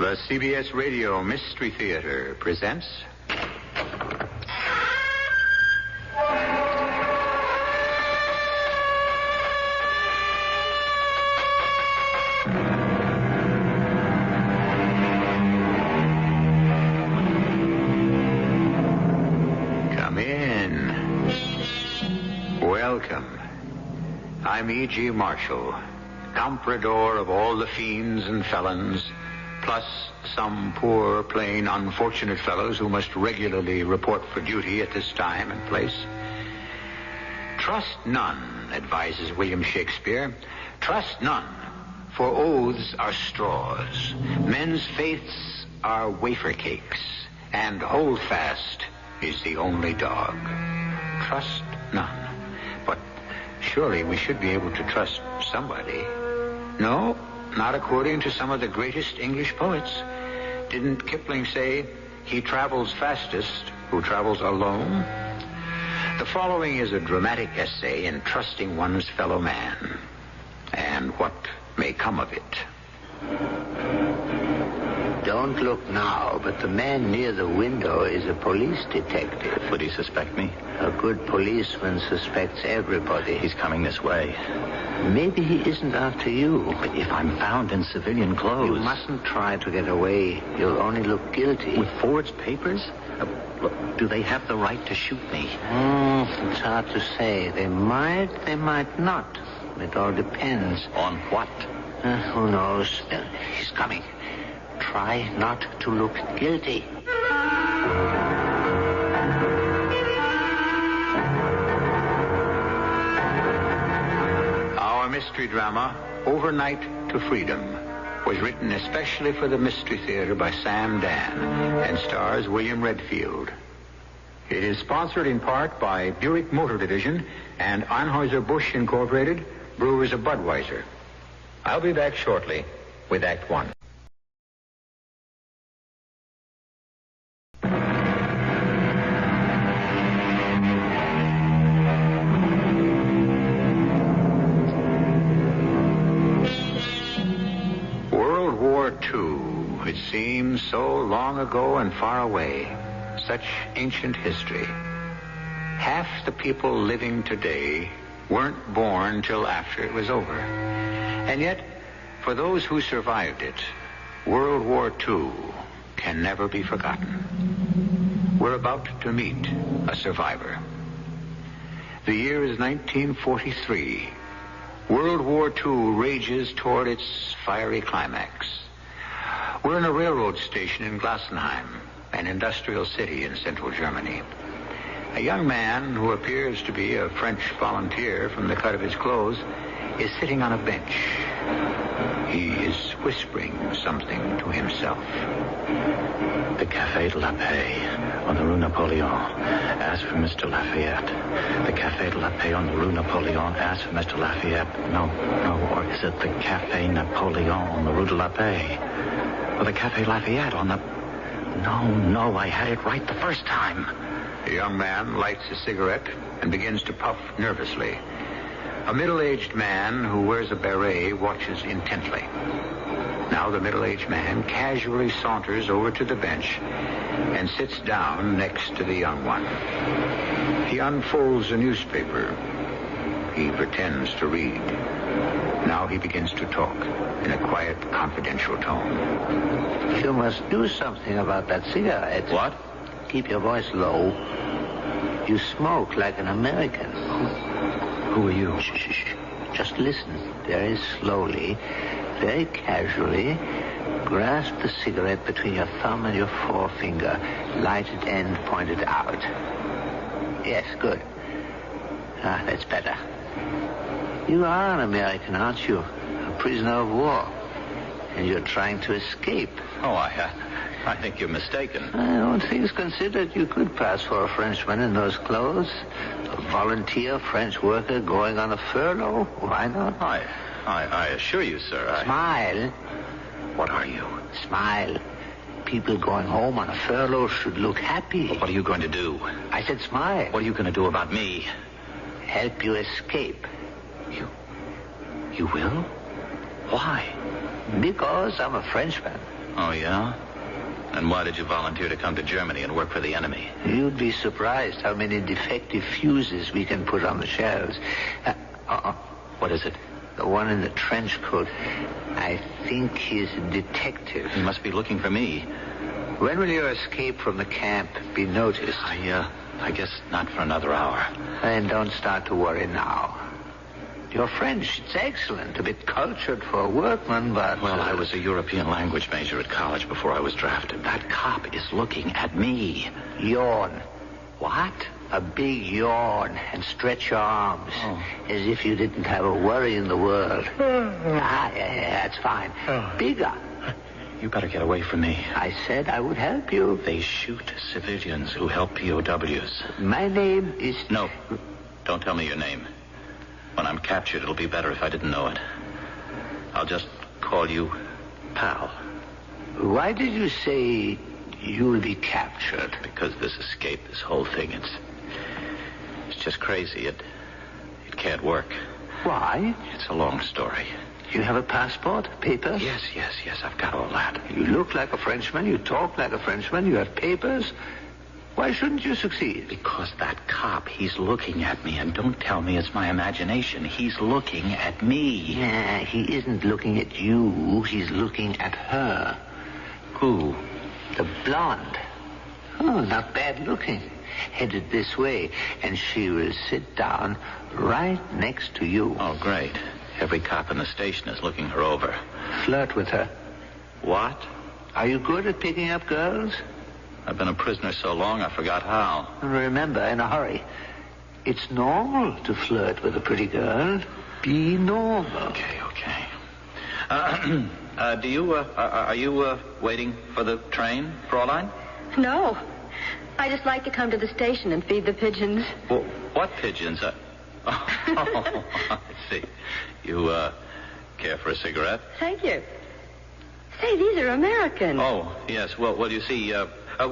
The CBS Radio Mystery Theater presents... Come in. Welcome. I'm E.G. Marshall, comprador of all the fiends and felons, plus some poor, plain, unfortunate fellows who must regularly report for duty at this time and place. Trust none, advises William Shakespeare. Trust none, for oaths are straws. Men's faiths are wafer cakes, and holdfast is the only dog. Trust none. But surely we should be able to trust somebody. No, not according to some of the greatest English poets. Didn't Kipling say, he travels fastest who travels alone? The following is a dramatic essay in trusting one's fellow man, and what may come of it. Don't look now, but the man near the window is a police detective. Would he suspect me? A good policeman suspects everybody. He's coming this way. Maybe he isn't after you. But if I'm found in civilian clothes... You mustn't try to get away. You'll only look guilty. With forged papers? Look, do they have the right to shoot me? It's hard to say. They might not. It all depends. On what? Who knows? He's coming. Try not to look guilty. Our mystery drama, Overnight to Freedom, was written especially for the Mystery Theater by Sam Dan and stars William Redfield. It is sponsored in part by Buick Motor Division and Anheuser-Busch Incorporated, brewers of Budweiser. I'll be back shortly with Act One. It seems so long ago and far away, such ancient history. Half the people living today weren't born till after it was over. And yet, for those who survived it, World War II can never be forgotten. We're about to meet a survivor. The year is 1943. World War II rages toward its fiery climax. We're in a railroad station in Glassenheim, an industrial city in central Germany. A young man who appears to be a French volunteer from the cut of his clothes is sitting on a bench. He is whispering something to himself. The Café de la Paix on the Rue Napoleon. Ask for Mr. Lafayette. The Café de la Paix on the Rue Napoleon. Ask for Mr. Lafayette. No, or is it the Café Napoleon on the Rue de la Paix? Or the Café Lafayette on the... No, I had it right the first time. The young man lights a cigarette and begins to puff nervously. A middle-aged man who wears a beret watches intently. Now the middle-aged man casually saunters over to the bench and sits down next to the young one. He unfolds a newspaper. He pretends to read. Now he begins to talk in a quiet, confidential tone. You must do something about that cigarette. What? Keep your voice low. You smoke like an American. Who are you? Shh. Just listen very slowly, very casually. Grasp the cigarette between your thumb and your forefinger. Lighted end pointed out. Yes, good. That's better. You are an American, aren't you? A prisoner of war. And you're trying to escape. Oh, I think you're mistaken. All things considered, you could pass for a Frenchman in those clothes. A volunteer French worker going on a furlough. Why not? I assure you, sir, Smile. What are you? Smile. People going home on a furlough should look happy. What are you going to do? I said smile. What are you going to do about me? Help you escape. You will? Why? Because I'm a Frenchman. Oh, yeah? And why did you volunteer to come to Germany and work for the enemy? You'd be surprised how many defective fuses we can put on the shells. What is it? The one in the trench coat. I think he's a detective. He must be looking for me. When will your escape from the camp be noticed? I guess not for another hour. Then don't start to worry now. Your French, it's excellent. A bit cultured for a workman, but... Well, I was a European language major at college before I was drafted. That cop is looking at me. Yawn. What? A big yawn and stretch your arms as if you didn't have a worry in the world. Yeah, that's fine. Bigger. You better get away from me. I said I would help you. They shoot civilians who help POWs. My name is... No, don't tell me your name. When I'm captured, it'll be better if I didn't know it. I'll just call you Pal. Why did you say you'll be captured? Because this escape, this whole thing, it's just crazy. It can't work. Why? It's a long story. You have a passport, papers? Yes, I've got all that. You look like a Frenchman, you talk like a Frenchman, you have papers. Why shouldn't you succeed? Because that cop, he's looking at me, and don't tell me it's my imagination. He's looking at me. Yeah, he isn't looking at you, he's looking at her. Who? The blonde. Oh, not bad looking. Headed this way, and she will sit down right next to you. Oh, great. Every cop in the station is looking her over. Flirt with her. What? Are you good at picking up girls? I've been a prisoner so long I forgot how. Remember, in a hurry. It's normal to flirt with a pretty girl. Be normal. Okay. Are you waiting for the train, Fraulein? No. I just like to come to the station and feed the pigeons. Well, what pigeons? I see. You, care for a cigarette? Thank you. Say, these are American. Oh, yes. Well, you see,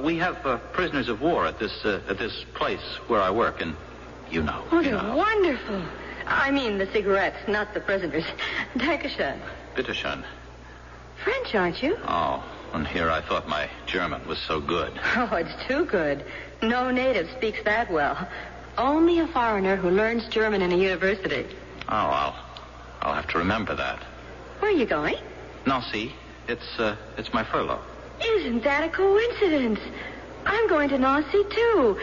we have prisoners of war at this place where I work, and you know. Oh, they're wonderful. I mean the cigarettes, not the prisoners. Dankeschön. Bitteschön. French, aren't you? Oh, and here I thought my German was so good. Oh, it's too good. No native speaks that well. Only a foreigner who learns German in a university. Oh, I'll have to remember that. Where are you going? Nancy. It's my furlough. Isn't that a coincidence? I'm going to Nancy, too.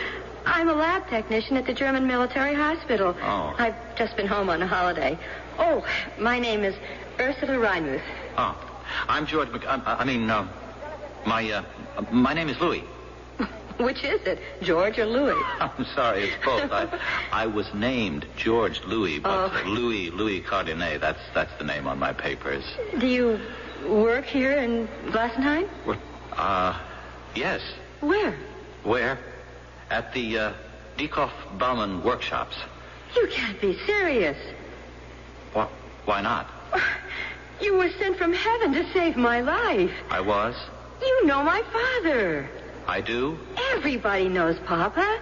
I'm a lab technician at the German military hospital. Oh. I've just been home on a holiday. Oh, my name is Ursula Reinmuth. Oh, I'm George my name is Louis. Which is it, George or Louis? I'm sorry, it's both. I was named George Louis, but Louis Cardinet, that's the name on my papers. Do you work here in Glassenheim? Yes. Where? Where? At the Dieckhoff-Baumann workshops. You can't be serious. Why not? You were sent from heaven to save my life. I was? You know my father. I do? Everybody knows Papa.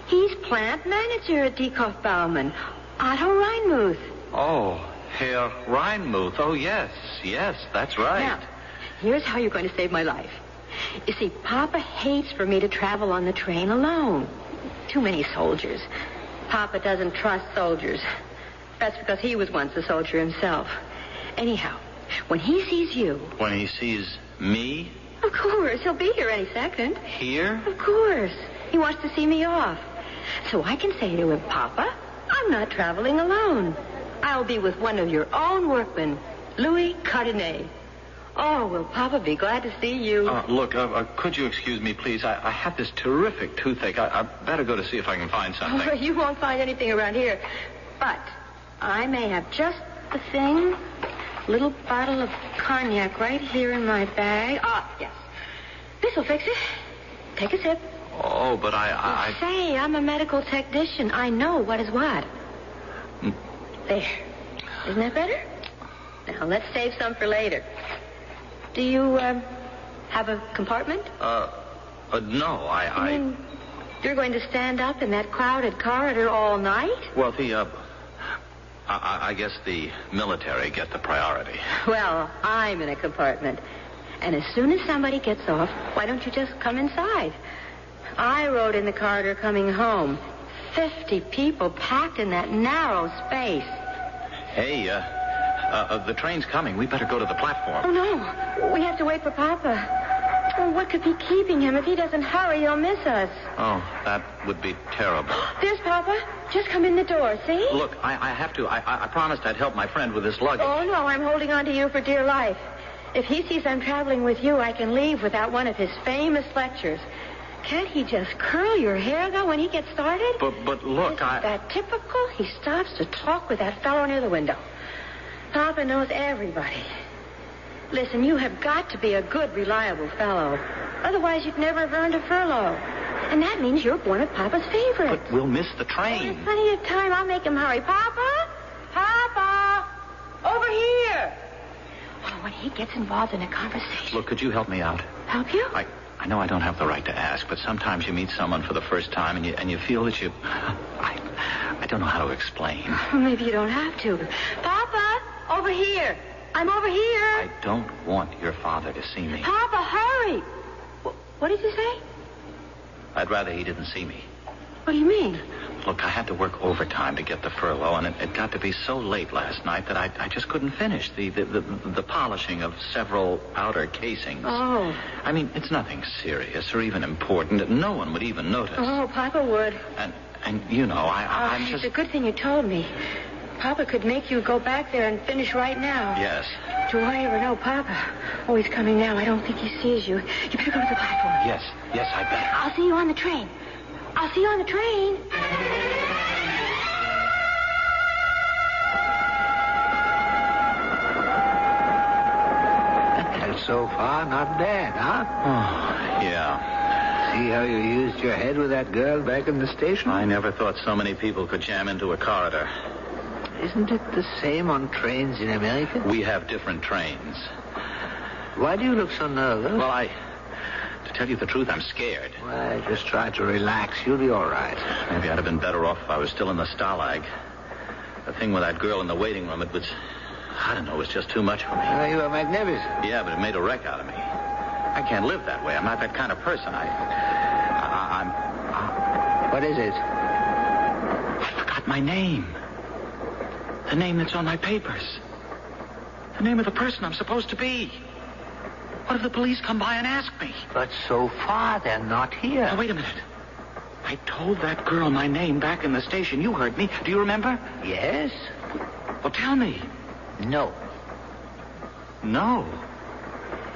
He's plant manager at Dieckhoff-Baumann. Otto Reinmuth. Oh, Herr Reinmuth. Oh, yes, that's right. Now, here's how you're going to save my life. You see, Papa hates for me to travel on the train alone. Too many soldiers. Papa doesn't trust soldiers. That's because he was once a soldier himself. Anyhow, when he sees you... When he sees me? Of course, he'll be here any second. Here? Of course. He wants to see me off. So I can say to him, Papa, I'm not traveling alone. I'll be with one of your own workmen, Louis Cardinet. Oh, will Papa be glad to see you. Look, could you excuse me, please? I have this terrific toothache. I better go to see if I can find something. Oh, you won't find anything around here. But I may have just the thing. Little bottle of cognac right here in my bag. Yes. This'll fix it. Take a sip. Oh, but I... Say, I'm a medical technician. I know what is what. There. Isn't that better? Now, let's save some for later. Do you, have a compartment? No, I mean, you're going to stand up in that crowded corridor all night? Well, I guess the military get the priority. Well, I'm in a compartment. And as soon as somebody gets off, why don't you just come inside? I rode in the corridor coming home. 50 people packed in that narrow space. Hey, the train's coming. We better go to the platform. Oh, no. We have to wait for Papa. Oh, what could be keeping him? If he doesn't hurry, he'll miss us. Oh, that would be terrible. There's Papa. Just come in the door, see? Look, I have to. I promised I'd help my friend with his luggage. Oh, no, I'm holding on to you for dear life. If he sees I'm traveling with you, I can leave without one of his famous lectures. Can't he just curl your hair, though, when he gets started? But look, Isn't that typical? He stops to talk with that fellow near the window. Papa knows everybody. Listen, you have got to be a good, reliable fellow. Otherwise, you'd never have earned a furlough. And that means you're one of Papa's favorites. But we'll miss the Oh, train. there's plenty of time. I'll make him hurry. Papa? Papa? Over here. Oh, when he gets involved in a conversation. Look, could you help me out? Help you? I know I don't have the right to ask, but sometimes you meet someone for the first time and you feel that you... I don't know how to explain. Well, maybe you don't have to. Papa, over here. I'm over here. I don't want your father to see me. Papa, hurry. What did you say? I'd rather he didn't see me. What do you mean? Look, I had to work overtime to get the furlough, and it got to be so late last night that I just couldn't finish the polishing of several outer casings. Oh. I mean, it's nothing serious or even important. No one would even notice. Oh, Papa would. And you know, I'm It's just... a good thing you told me. Papa could make you go back there and finish right now. Yes. Do I ever know Papa? Oh, he's coming now. I don't think he sees you. You better go to the platform. Yes, I bet. I'll see you on the train. I'll see you on the train. And so far, not bad, huh? Oh, yeah. See how you used your head with that girl back in the station? I never thought so many people could jam into a corridor. Isn't it the same on trains in America? We have different trains. Why do you look so nervous? Well, to tell you the truth, I'm scared. Well, just try to relax. You'll be all right. Maybe I'd have been better off if I was still in the Stalag. The thing with that girl in the waiting room, it was just too much for me. You were magnificent. Yeah, but it made a wreck out of me. I can't live that way. I'm not that kind of person. What is it? I forgot my name. The name that's on my papers. The name of the person I'm supposed to be. What if the police come by and ask me? But so far, they're not here. Now, wait a minute. I told that girl my name back in the station. You heard me. Do you remember? Yes? Well, tell me. No. No.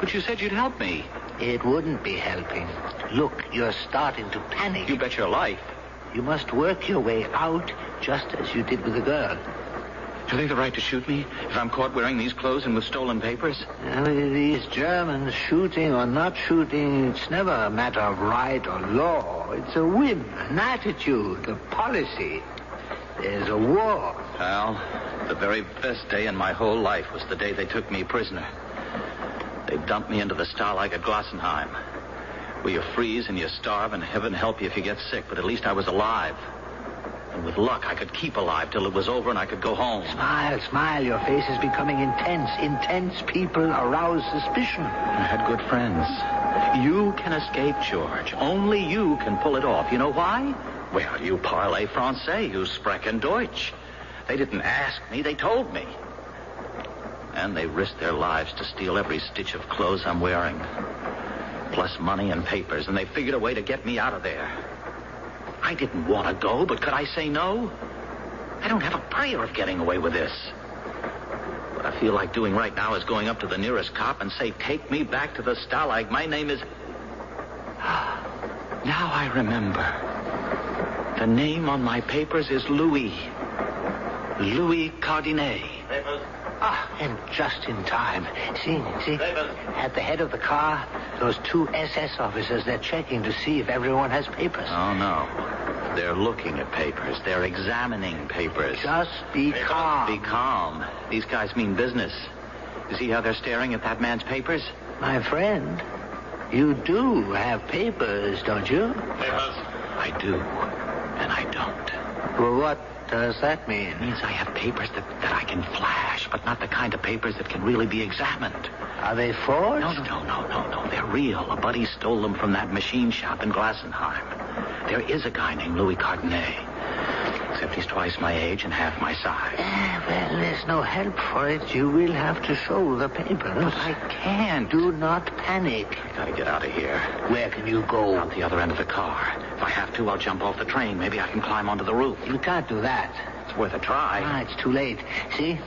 But you said you'd help me. It wouldn't be helping. Look, you're starting to panic. You bet your life. You must work your way out just as you did with the girl. Have they the right to shoot me if I'm caught wearing these clothes and with stolen papers? These Germans, shooting or not shooting, it's never a matter of right or law. It's a whim, an attitude, a policy. There's a war. Pal, the very best day in my whole life was the day they took me prisoner. They dumped me into the Stalag at Glossenheim, where you freeze and you starve and heaven help you if you get sick, but at least I was alive. And with luck, I could keep alive till it was over and I could go home. Smile, smile. Your face is becoming intense. Intense people arouse suspicion. I had good friends. You can escape, George. Only you can pull it off. You know why? Well, you parlez français. You sprechen Deutsch. They didn't ask me. They told me. And they risked their lives to steal every stitch of clothes I'm wearing. Plus money and papers. And they figured a way to get me out of there. I didn't want to go, but could I say no? I don't have a prayer of getting away with this. What I feel like doing right now is going up to the nearest cop and say, take me back to the Stalag. My name is... Now I remember. The name on my papers is Louis. Louis Cardinet. And just in time. See, at the head of the car, those two SS officers, they're checking to see if everyone has papers. Oh, no. They're looking at papers. They're examining papers. Just be calm. Be calm. These guys mean business. You see how they're staring at that man's papers? My friend, you do have papers, don't you? Papers? I do, and I don't. Well, what does that mean? It means I have papers that I can flash, but not the kind of papers that can really be examined. Are they forged? No. They're real. A buddy stole them from that machine shop in Glassenheim. There is a guy named Louis Cardenet. Except he's twice my age and half my size. Well, there's no help for it. You will have to show the papers. But I can't. Do not panic. I gotta get out of here. Where can you go? Out the other end of the car. If I have to, I'll jump off the train. Maybe I can climb onto the roof. You can't do that. It's worth a try. It's too late. See?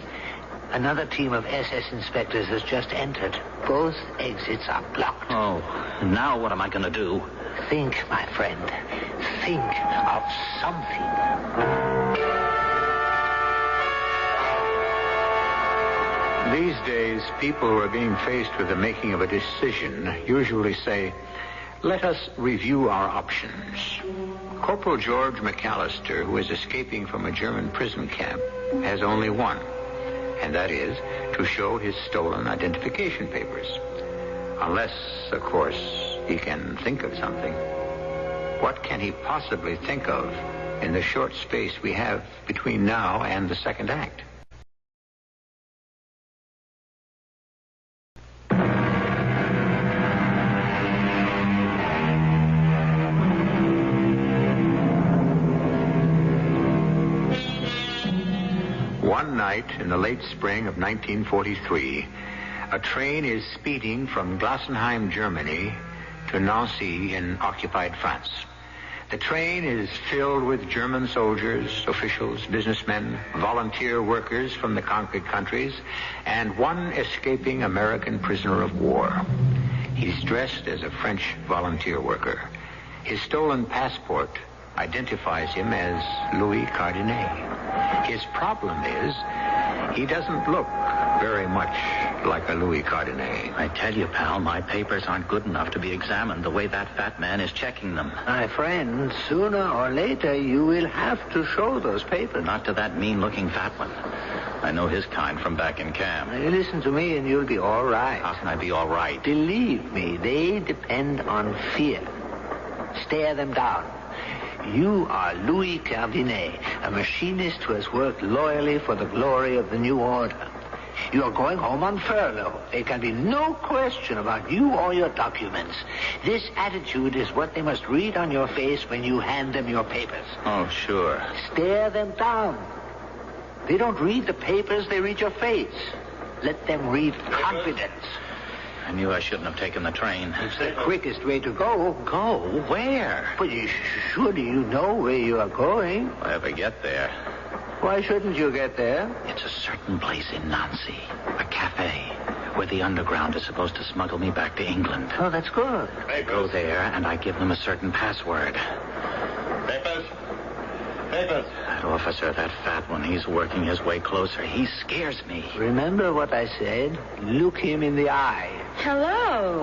Another team of SS inspectors has just entered. Both exits are blocked. Oh, now what am I going to do? Think, my friend. Think of something. These days, people who are being faced with the making of a decision usually say, let us review our options. Corporal George McAllister, who is escaping from a German prison camp, has only one, and that is to show his stolen identification papers. Unless, of course, he can think of something. What can he possibly think of in the short space we have between now and the second act? One night in the late spring of 1943, a train is speeding from Glassenheim, Germany, to Nancy in occupied France. The train is filled with German soldiers, officials, businessmen, volunteer workers from the conquered countries, and one escaping American prisoner of war. He's dressed as a French volunteer worker. His stolen passport identifies him as Louis Cardenet. His problem is he doesn't look very much like a Louis Cardenet. I tell you, pal, my papers aren't good enough to be examined the way that fat man is checking them. My friend, sooner or later you will have to show those papers. Not to that mean-looking fat one. I know his kind from back in camp. You listen to me and you'll be all right. How can I be all right? Believe me, they depend on fear. Stare them down. You are Louis Cardenet, a machinist who has worked loyally for the glory of the new order. You are going home on furlough. There can be no question about you or your documents. This attitude is what they must read on your face when you hand them your papers. Oh, sure. Stare them down. They don't read the papers, they read your face. Let them read confidence. I knew I shouldn't have taken the train. It's the quickest way to go. Go? Where? But surely you know where you are going. If I ever get there. Why shouldn't you get there? It's a certain place in Nancy, a cafe, where the underground is supposed to smuggle me back to England. Oh, that's good. I go there, and I give them a certain password. Papers. Papers. That officer, that fat one, he's working his way closer. He scares me. Remember what I said? Look him in the eye. Hello.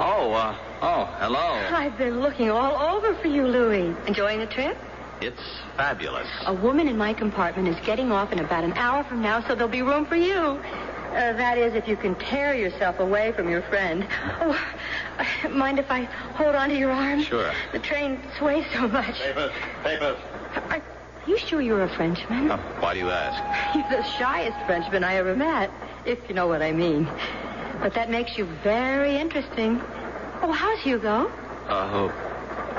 Hello. I've been looking all over for you, Louis. Enjoying the trip? It's fabulous. A woman in my compartment is getting off in about an hour from now, so there'll be room for you. That is, if you can tear yourself away from your friend. Oh, mind if I hold on to your arm? Sure. The train sways so much. Papers. Are you sure you're a Frenchman? Why do you ask? You're the shyest Frenchman I ever met, if you know what I mean. But that makes you very interesting. Oh, how's Hugo?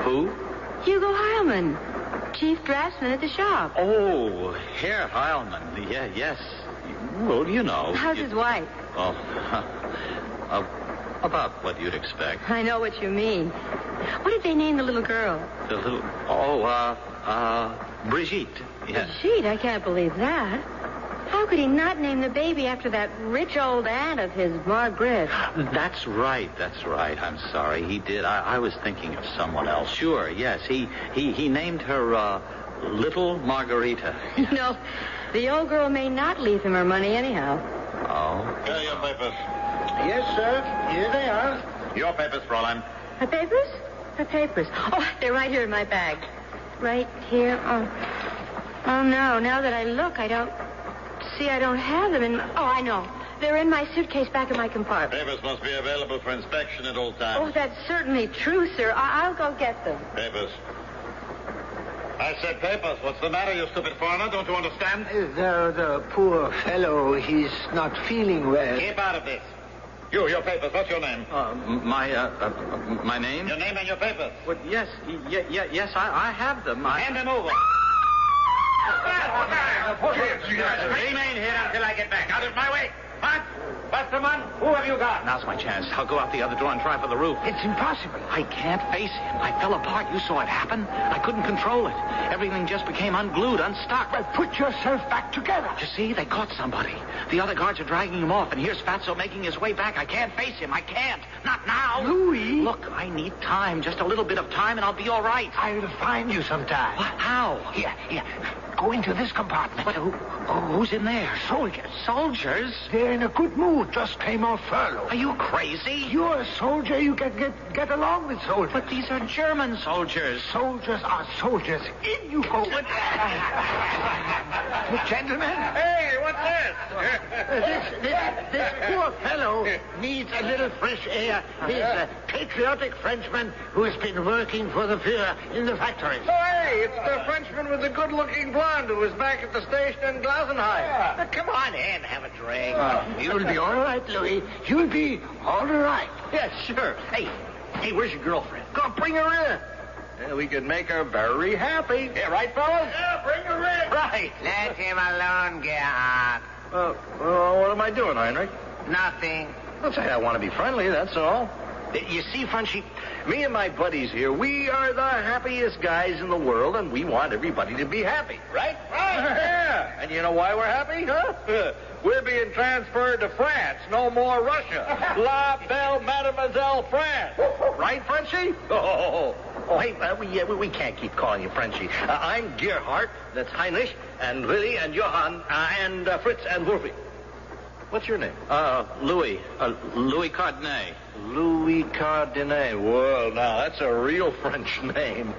Who? Hugo Heilman, chief draftsman at the shop. Oh, Herr Heilman. Yeah, yes. Well, you know. How's his wife? Oh, about what you'd expect. I know what you mean. What did they name the little girl? The little... Brigitte. Yeah. Brigitte? I can't believe that. How could he not name the baby after that rich old aunt of his, Margaret? That's right. I'm sorry. He did. I was thinking of someone else. Sure, yes. He named her, Little Margarita. You know, the old girl may not leave him her money anyhow. Oh? Here are your papers. Yes, sir. Here they are. Your papers, Fräulein. Her papers? Her papers. Oh, they're right here in my bag. Right here. Oh, no. Now that I look, I don't have them in... Oh, I know. They're in my suitcase back in my compartment. Papers must be available for inspection at all times. Oh, that's certainly true, sir. I'll go get them. Papers. I said papers. What's the matter, you stupid foreigner? Don't you understand? The poor fellow, he's not feeling well. Keep out of this. Your papers. What's your name? My name? Your name and your papers. Well, yes, I have them. Hand them over. Remain here until I get back. Out of my way. What? Westerman, who have you got? Now's my chance. I'll go out the other door and try for the roof. It's impossible. I can't face him. I fell apart. You saw it happen. I couldn't control it. Everything just became unglued, unstuck. Well, put yourself back together. You see, they caught somebody. The other guards are dragging him off, and here's Fatso making his way back. I can't face him. I can't. Not now. Louis. Look, I need time. Just a little bit of time, and I'll be all right. I'll find you sometime. What? How? Here. Go into this compartment. But who's in there? Soldiers. Soldiers? They're in a good mood. Just came off furlough. Are you crazy? You're a soldier. You can get along with soldiers. But these are German soldiers. Soldiers are soldiers. In you go. Gentlemen. Hey, what's this? This poor fellow needs a little fresh air. He's a patriotic Frenchman who has been working for the Führer in the factories. Oh, hey, it's the Frenchman with the good-looking blonde who was back at the station in Glasenheim. Come on in, have a drink. You'll be all right, Louis. You'll be all right. Yeah, sure. Hey, where's your girlfriend? Go on, bring her in. Yeah, we could make her very happy. Yeah, right, fellas? Yeah, bring her in. Right. Let him alone, Gerhard. What am I doing, Heinrich? Nothing. I'll say I want to be friendly, that's all. You see, Frenchie, me and my buddies here, we are the happiest guys in the world, and we want everybody to be happy, right? Right. Yeah. And you know why we're happy, huh? We're being transferred to France. No more Russia. La belle Mademoiselle France. Right, Frenchie? Hey, we can't keep calling you Frenchie. I'm Gerhard, that's Heinrich, and Willy, and Johann, and Fritz, and Wolfie. What's your name? Louis. Louis Cardenet. Louis Cardenet. Well, now, that's a real French name.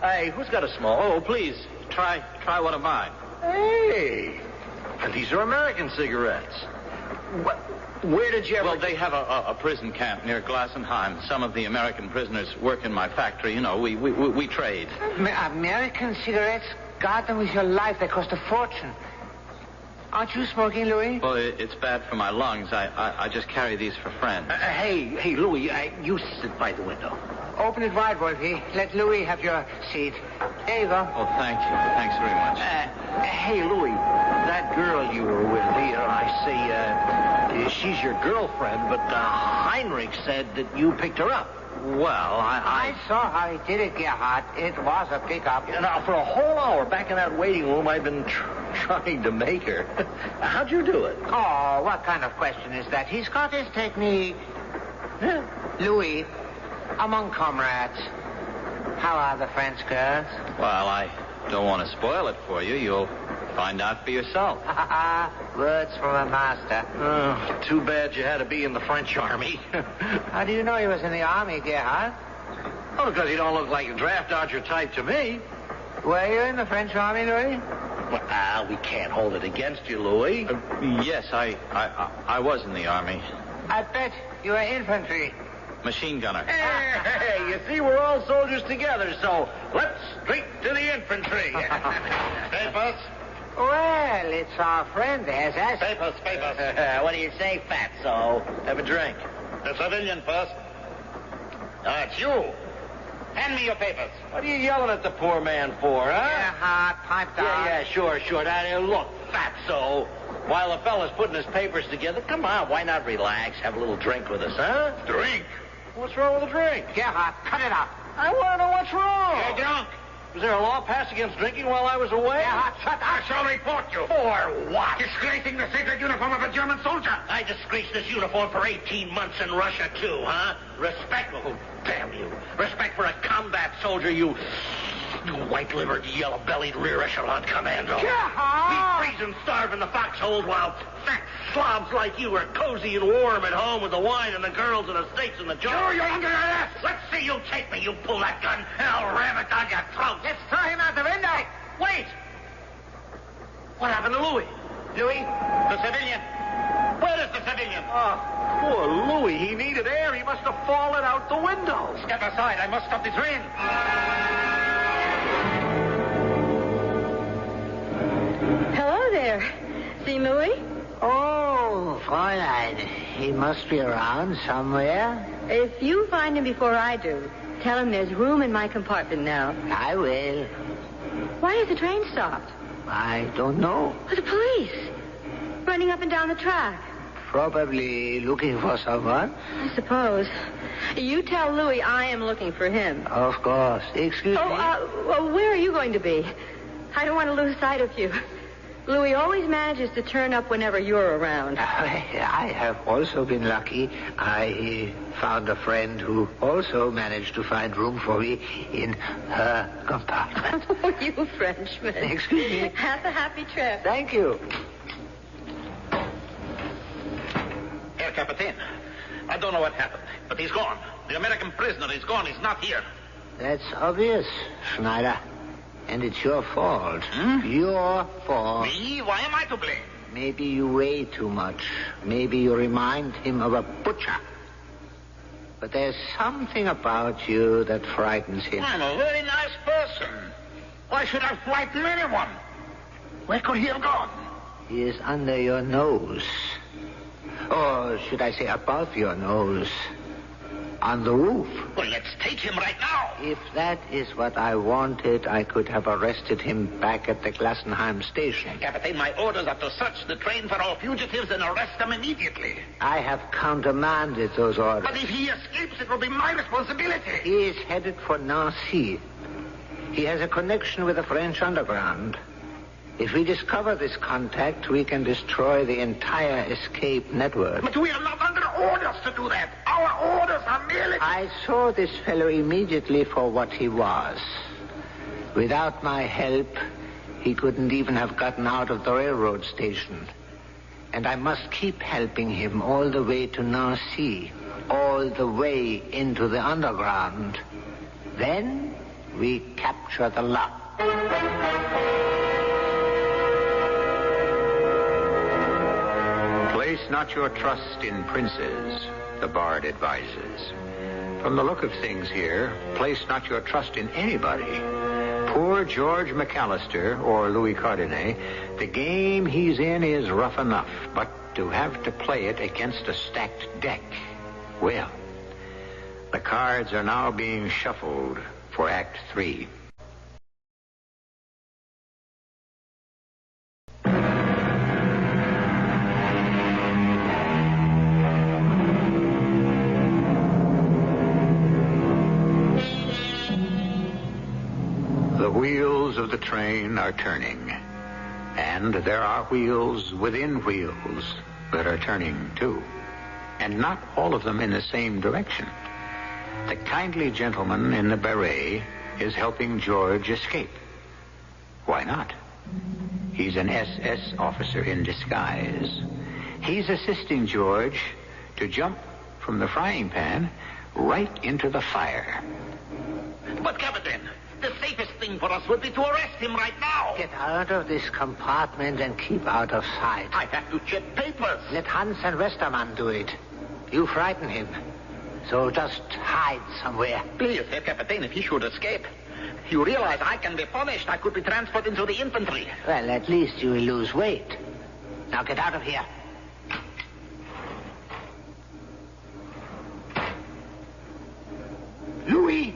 Hey, who's got a small? Oh, please, try one of mine. Hey, and these are American cigarettes. Where did you ever... Well, they have a prison camp near Glasenheim. Some of the American prisoners work in my factory. You know, we trade. American cigarettes? Guard them with your life. They cost a fortune. Aren't you smoking, Louis? Well, it's bad for my lungs. I just carry these for friends. Hey, Louis, you sit by the window. Open it wide, Wolfie. Let Louis have your seat. There you go. Oh, thank you. Thanks very much. Hey, Louis, that girl you were with here, I say, she's your girlfriend, but Heinrich said that you picked her up. Well, I saw how he did it, Gerhard. It was a pickup. Now, for a whole hour back in that waiting room, I've been trying to make her. How'd you do it? Oh, what kind of question is that? He's got his technique. Yeah. Louis, among comrades, how are the French girls? Well, I don't want to spoil it for you. You'll find out for yourself. Words from a master. Too bad you had to be in the French army. How do you know he was in the army, Gerhard? Oh, because you don't look like a draft dodger type to me. Were you in the French army, Louis? Well, we can't hold it against you, Louis. Yes, I was in the army. I bet you were infantry. Machine gunner. Hey, you see, we're all soldiers together, so let's straight to the infantry. Papers? Well, it's our friend, there's us. Papers. What do you say, Fatso? Have a drink. The civilian first. It's you. Hand me your papers. What are you yelling at the poor man for, huh? Gerhard, pipe down. Yeah, sure. Now, look, Fatso, while the fella's putting his papers together, come on, why not relax, have a little drink with us, huh? Drink? What's wrong with a drink? Gerhard, cut it out. I want to know what's wrong. You're drunk. Was there a law passed against drinking while I was away? Gerhard, shut up. I shall report you. For what? Disgracing the sacred uniform of a German soldier. I disgraced this uniform for 18 months in Russia, too, huh? Respect, oh, damn you. Respect for a combat soldier, you white-livered, yellow-bellied rear echelon commando. Gerhard! We freeze and starve in the foxholes while fat slobs like you are cozy and warm at home with the wine and the girls and the steaks and the joy. You're under arrest. Let's see you take me. You pull that gun, and I'll ram it down your throat. Let's throw him out the window. Wait! What happened to Louis? Louis, the civilian. Where is the civilian? Poor Louis. He needed air. He must have fallen out the window. Step aside. I must stop the train. seen Louis? Oh, Fräulein. He must be around somewhere. If you find him before I do, tell him there's room in my compartment now. I will. Why is the train stopped? I don't know. Oh, the police. Running up and down the track. Probably looking for someone. I suppose. You tell Louis I am looking for him. Of course. Excuse me. Well, where are you going to be? I don't want to lose sight of you. Louis always manages to turn up whenever you're around. I have also been lucky. I found a friend who also managed to find room for me in her compartment. Oh, you Frenchman. Excuse me. Have a happy trip. Thank you. Herr Captain, I don't know what happened, but he's gone. The American prisoner is gone. He's not here. That's obvious, Schneider. And it's your fault. Your fault. Me? Why am I to blame? Maybe you weigh too much. Maybe you remind him of a butcher. But there's something about you that frightens him. I'm a very nice person. Why should I frighten anyone? Where could he have gone? He is under your nose. Or should I say above your nose? On the roof. Well, let's take him right now. If that is what I wanted, I could have arrested him back at the Glassenheim station. Captain, my orders are to search the train for all fugitives and arrest them immediately. I have countermanded those orders. But if he escapes, it will be my responsibility. He is headed for Nancy. He has a connection with the French underground. If we discover this contact, we can destroy the entire escape network. But we are not under orders to do that. Our orders are merely... I saw this fellow immediately for what he was. Without my help, he couldn't even have gotten out of the railroad station. And I must keep helping him all the way to Nancy, all the way into the underground. Then we capture the lot. Place not your trust in princes, the bard advises. From the look of things here, place not your trust in anybody. Poor George McAllister or Louis Cardenet, the game he's in is rough enough, but to have to play it against a stacked deck, well, the cards are now being shuffled for Act 3. The wheels of the train are turning, and there are wheels within wheels that are turning too, and not all of them in the same direction. The kindly gentleman in the beret is helping George escape. Why not? He's an SS officer in disguise. He's assisting George to jump from the frying pan right into the fire. But, Captain, the safest thing for us would be to arrest him right now. Get out of this compartment and keep out of sight. I have to check papers. Let Hans and Westermann do it. You frighten him. So just hide somewhere. Please, Herr Captain, if he should escape. You realize I can be punished. I could be transferred into the infantry. Well, at least you will lose weight. Now get out of here. Louis!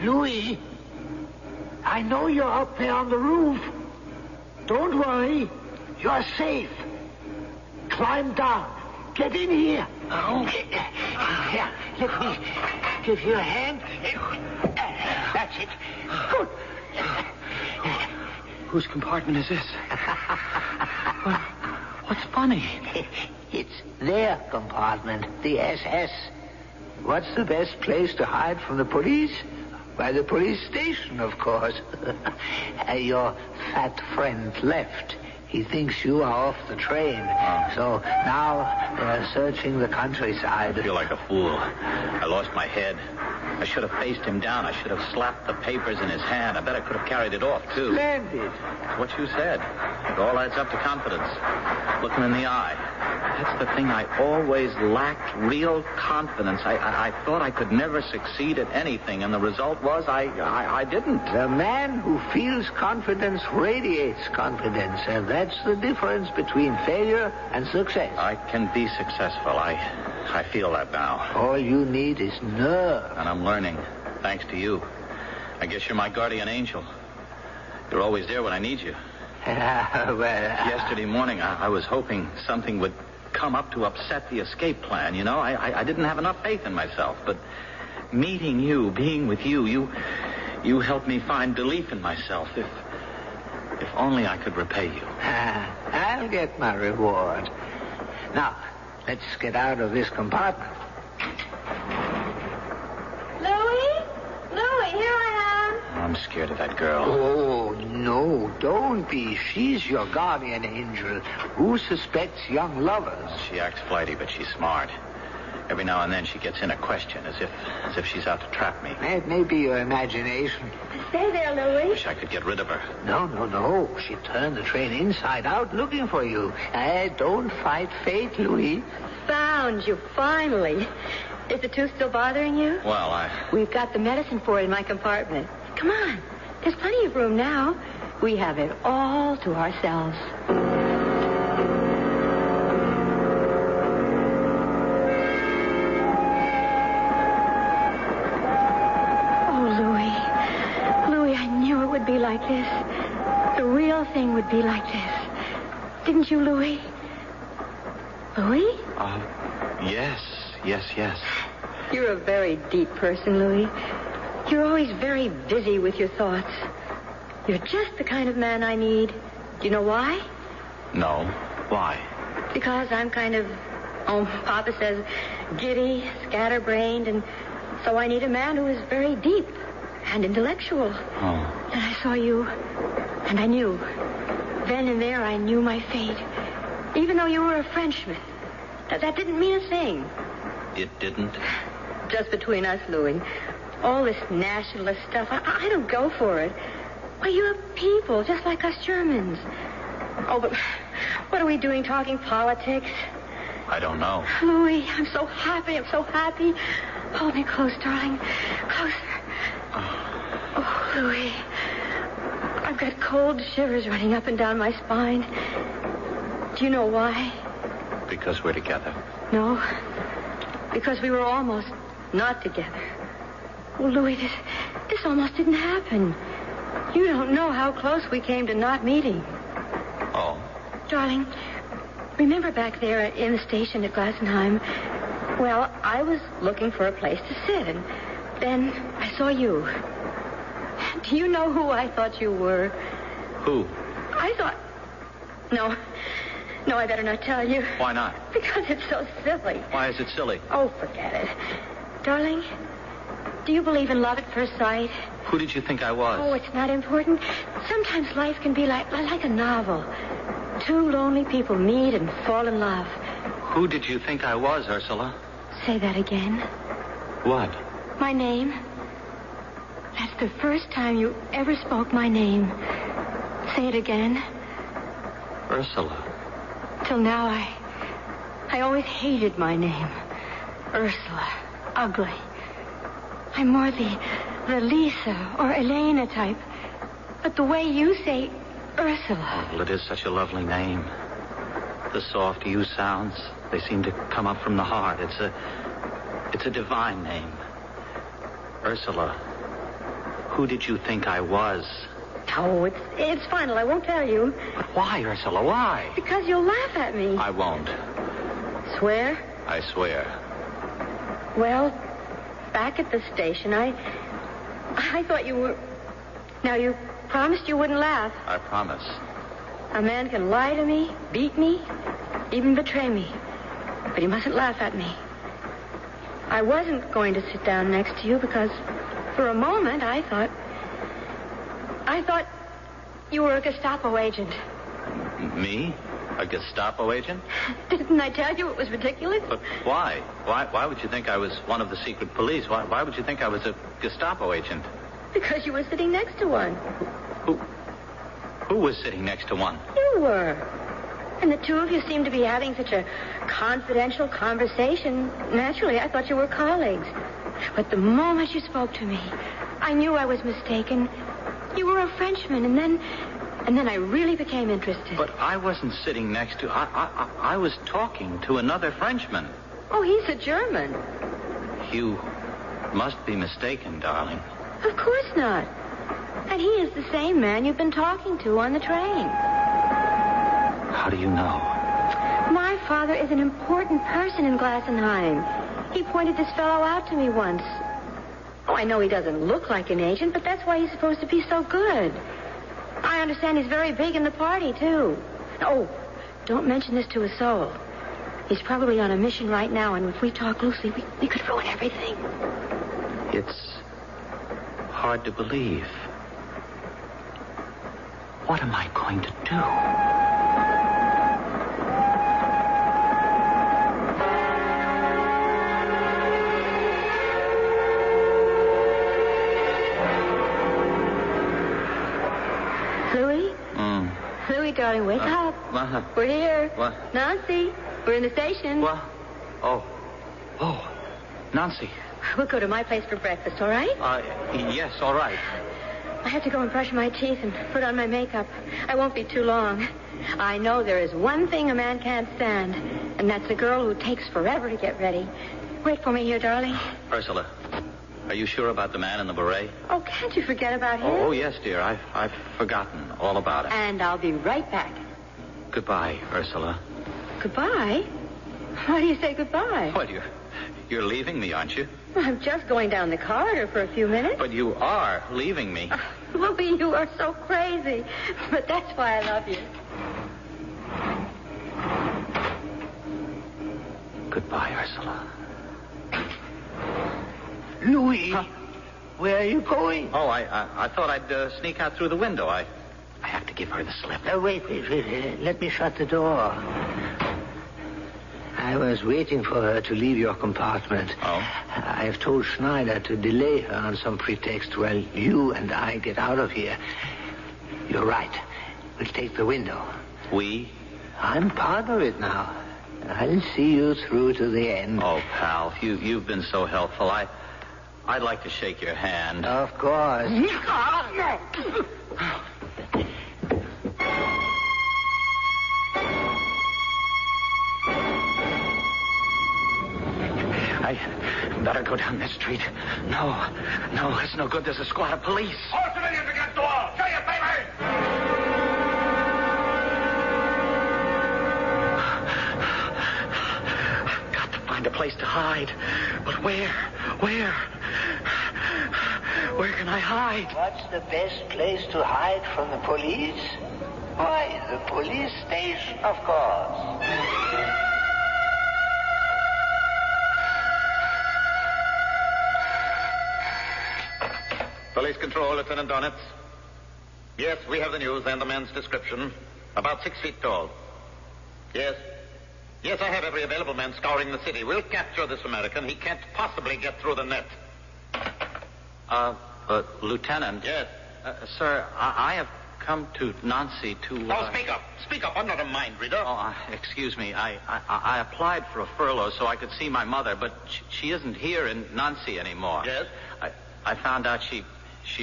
Louis! I know you're up there on the roof. Don't worry. You're safe. Climb down. Get in here. Oh. Here, let me give you a hand. That's it. Good. Whose compartment is this? What's funny? It's their compartment, the SS. What's the best place to hide from the police? By the police station, of course. Your fat friend left. He thinks you are off the train. So now they're searching the countryside. I feel like a fool. I lost my head. I should have faced him down. I should have slapped the papers in his hand. I bet I could have carried it off, too. Splendid. What you said. It all adds up to confidence. Look him in the eye. That's the thing. I always lacked real confidence. I thought I could never succeed at anything, and the result was I didn't. The man who feels confidence radiates confidence, and that That's the difference between failure and success. I can be successful. I feel that now. All you need is nerve. And I'm learning, thanks to you. I guess you're my guardian angel. You're always there when I need you. Yesterday morning, I was hoping something would come up to upset the escape plan, you know? I didn't have enough faith in myself, but meeting you, being with you helped me find belief in myself. If only I could repay you. I'll get my reward. Now, let's get out of this compartment. Louie, here I am. I'm scared of that girl. Oh, no, don't be. She's your guardian angel. Who suspects young lovers? She acts flighty, but she's smart. Every now and then she gets in a question as if she's out to trap me. It may be your imagination. Stay there, Louie. Wish I could get rid of her. No. She turned the train inside out looking for you. Don't fight fate, Louis. Found you, finally. Is the tooth still bothering you? Well, We've got the medicine for it in my compartment. Come on. There's plenty of room now. We have it all to ourselves. Be like this. The real thing would be like this. Didn't you, Louis? Louis? Yes. You're a very deep person, Louis. You're always very busy with your thoughts. You're just the kind of man I need. Do you know why? No. Why? Because I'm kind of, Papa says, giddy, scatterbrained, and so I need a man who is very deep and intellectual. Oh. And I saw you, and I knew. Then and there, I knew my fate. Even though you were a Frenchman. That didn't mean a thing. It didn't? Just between us, Louis. All this nationalist stuff, I don't go for it. Why, you're people, just like us Germans. Oh, but what are we doing talking politics? I don't know. Louis, I'm so happy. Hold me close, darling. Closer. Oh, Louis. I've got cold shivers running up and down my spine. Do you know why? Because we're together. No. Because we were almost not together. Oh, Louis, this almost didn't happen. You don't know how close we came to not meeting. Oh. Darling, remember back there in the station at Glassenheim? Well, I was looking for a place to sit, and then I saw you. Do you know who I thought you were? Who? I thought... No, I better not tell you. Why not? Because it's so silly. Why is it silly? Oh, forget it. Darling, do you believe in love at first sight? Who did you think I was? Oh, it's not important. Sometimes life can be like a novel. Two lonely people meet and fall in love. Who did you think I was, Ursula? Say that again. What? My name. That's the first time you ever spoke my name. Say it again. Ursula. Till now, I always hated my name. Ursula. Ugly. I'm more the Lisa or Elena type. But the way you say Ursula... Oh, well, it is such a lovely name. The soft U sounds, they seem to come up from the heart. It's a divine name. Ursula, who did you think I was? Oh, it's final. I won't tell you. But why, Ursula, why? Because you'll laugh at me. I won't. Swear? I swear. Well, back at the station, I thought you were... Now, you promised you wouldn't laugh. I promise. A man can lie to me, beat me, even betray me. But he mustn't laugh at me. I wasn't going to sit down next to you because for a moment I thought you were a Gestapo agent. Me? A Gestapo agent? Didn't I tell you it was ridiculous? But why? Why would you think I was one of the secret police? Why would you think I was a Gestapo agent? Because you were sitting next to one. Who was sitting next to one? You were. And the two of you seemed to be having such a confidential conversation. Naturally, I thought you were colleagues. But the moment you spoke to me, I knew I was mistaken. You were a Frenchman, and then And then I really became interested. But I wasn't sitting next to... I was talking to another Frenchman. Oh, he's a German. You must be mistaken, darling. Of course not. And he is the same man you've been talking to on the train. How do you know? My father is an important person in Glassenheim. He pointed this fellow out to me once. Oh, I know he doesn't look like an agent, but that's why he's supposed to be so good. I understand he's very big in the party, too. Oh, don't mention this to a soul. He's probably on a mission right now, and if we talk loosely, we could ruin everything. It's hard to believe. What am I going to do? Louie, darling, wake up. We're here. What? Nancy, we're in the station. What? Oh, Nancy. We'll go to my place for breakfast, all right? Yes, all right. I have to go and brush my teeth and put on my makeup. I won't be too long. I know there is one thing a man can't stand, and that's a girl who takes forever to get ready. Wait for me here, darling. Ursula, are you sure about the man in the beret? Oh, can't you forget about him? Oh, yes, dear. I've forgotten all about it. And I'll be right back. Goodbye, Ursula. Goodbye? Why do you say goodbye? Well, you're leaving me, aren't you? I'm just going down the corridor for a few minutes. But you are leaving me. Louie, you are so crazy. But that's why I love you. Goodbye, Ursula. Louis, where are you going? Oh, I thought I'd sneak out through the window. I have to give her the slip. Wait. Let me shut the door. I was waiting for her to leave your compartment. Oh? I have told Schneider to delay her on some pretext while you and I get out of here. You're right. We'll take the window. We? I'm part of it now. I'll see you through to the end. Oh, pal, you've been so helpful. I'd like to shake your hand. Of course. I better go down this street. No, it's no good. There's a squad of police. All civilians against the wall. Show your papers. I've got to find a place to hide. But where? Where can I hide? What's the best place to hide from the police? Why, the police station, of course. Police Control, Lieutenant Donitz. Yes, we have the news and the man's description. About 6 feet tall. Yes. Yes, I have every available man scouring the city. We'll capture this American. He can't possibly get through the net. Lieutenant. Yes. Sir, I have come to Nancy to... Oh, speak up. Speak up. I'm not a mind reader. Oh, excuse me. I applied for a furlough so I could see my mother, but she isn't here in Nancy anymore. Yes? I found out she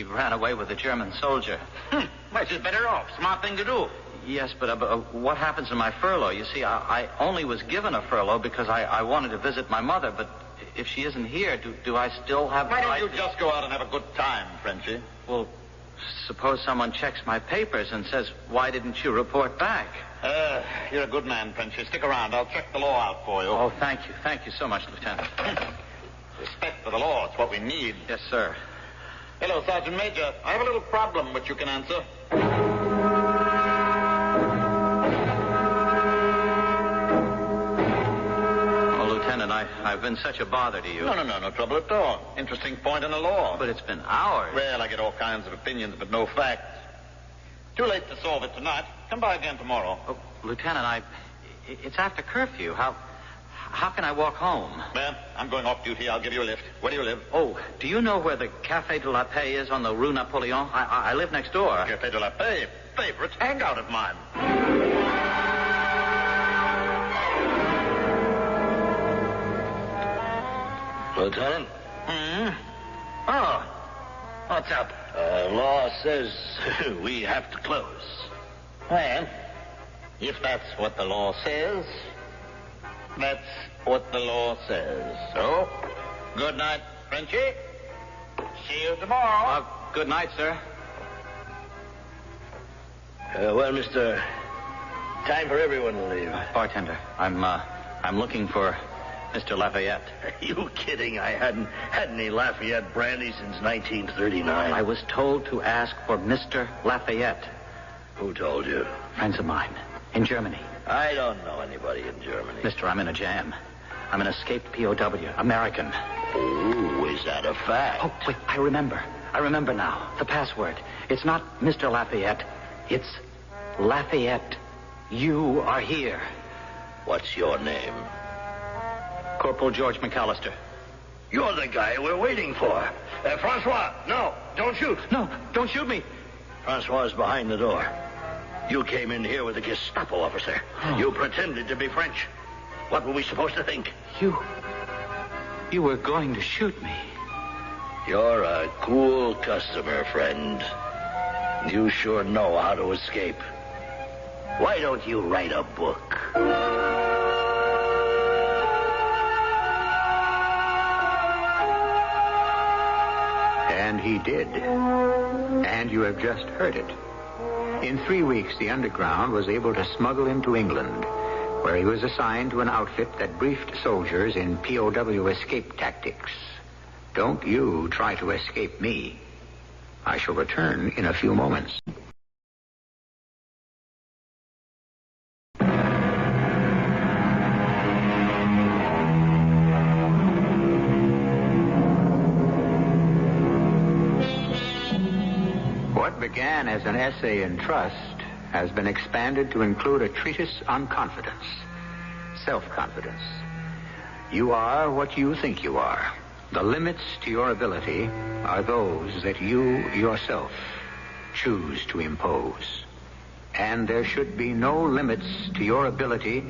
ran away with a German soldier. Well, she's better off. Smart thing to do. Yes, but what happens to my furlough? You see, I only was given a furlough because I wanted to visit my mother, but if she isn't here, do I still have... Why don't you just go out and have a good time, Frenchie? Well, suppose someone checks my papers and says, why didn't you report back? You're a good man, Frenchie. Stick around. I'll check the law out for you. Oh, thank you. Thank you so much, Lieutenant. Respect for the law. It's what we need. Yes, sir. Hello, Sergeant Major. I have a little problem which you can answer. Oh, Lieutenant, I've been such a bother to you. No trouble at all. Interesting point in the law. But it's been hours. Well, I get all kinds of opinions, but no facts. Too late to solve it tonight. Come by again tomorrow. Oh, Lieutenant, it's after curfew. How can I walk home? Well, I'm going off duty. I'll give you a lift. Where do you live? Oh, do you know where the Café de la Paix is on the Rue Napoleon? I live next door. Café de la Paix. Favorite hangout of mine. Lieutenant? Oh, What's up? Law says we have to close. Well, if that's what the law says, that's what the law says. So, good night, Frenchie. See you tomorrow. Good night, sir. Well, mister, time for everyone to leave. Bartender, I'm looking for Mr. Lafayette. Are you kidding? I hadn't had any Lafayette brandy since 1939. I was told to ask for Mr. Lafayette. Who told you? Friends of mine in Germany. I don't know anybody in Germany. Mister, I'm in a jam. I'm an escaped POW, American. Oh, is that a fact? Oh, wait, I remember now. The password. It's not Mr. Lafayette. It's Lafayette. You are here. What's your name? Corporal George McAllister. You're the guy we're waiting for. Francois, no, don't shoot. No, don't shoot me. Francois is behind the door. You came in here with a Gestapo officer. Oh. You pretended to be French. What were we supposed to think? You were going to shoot me. You're a cool customer, friend. You sure know how to escape. Why don't you write a book? And he did. And you have just heard it. In 3 weeks, the Underground was able to smuggle him to England, where he was assigned to an outfit that briefed soldiers in POW escape tactics. Don't you try to escape me. I shall return in a few moments. What began as an essay in trust has been expanded to include a treatise on confidence, self-confidence. You are what you think you are. The limits to your ability are those that you yourself choose to impose. And there should be no limits to your ability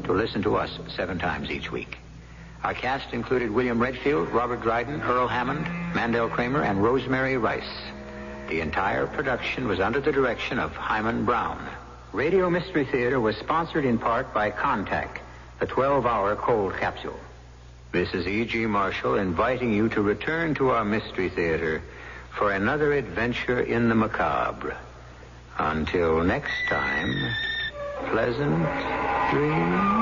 to listen to us 7 times each week. Our cast included William Redfield, Robert Dryden, Earl Hammond, Mandel Kramer, and Rosemary Rice. The entire production was under the direction of Hyman Brown. Radio Mystery Theater was sponsored in part by Contact, the 12-hour cold capsule. This is E.G. Marshall inviting you to return to our Mystery Theater for another adventure in the macabre. Until next time, pleasant dreams.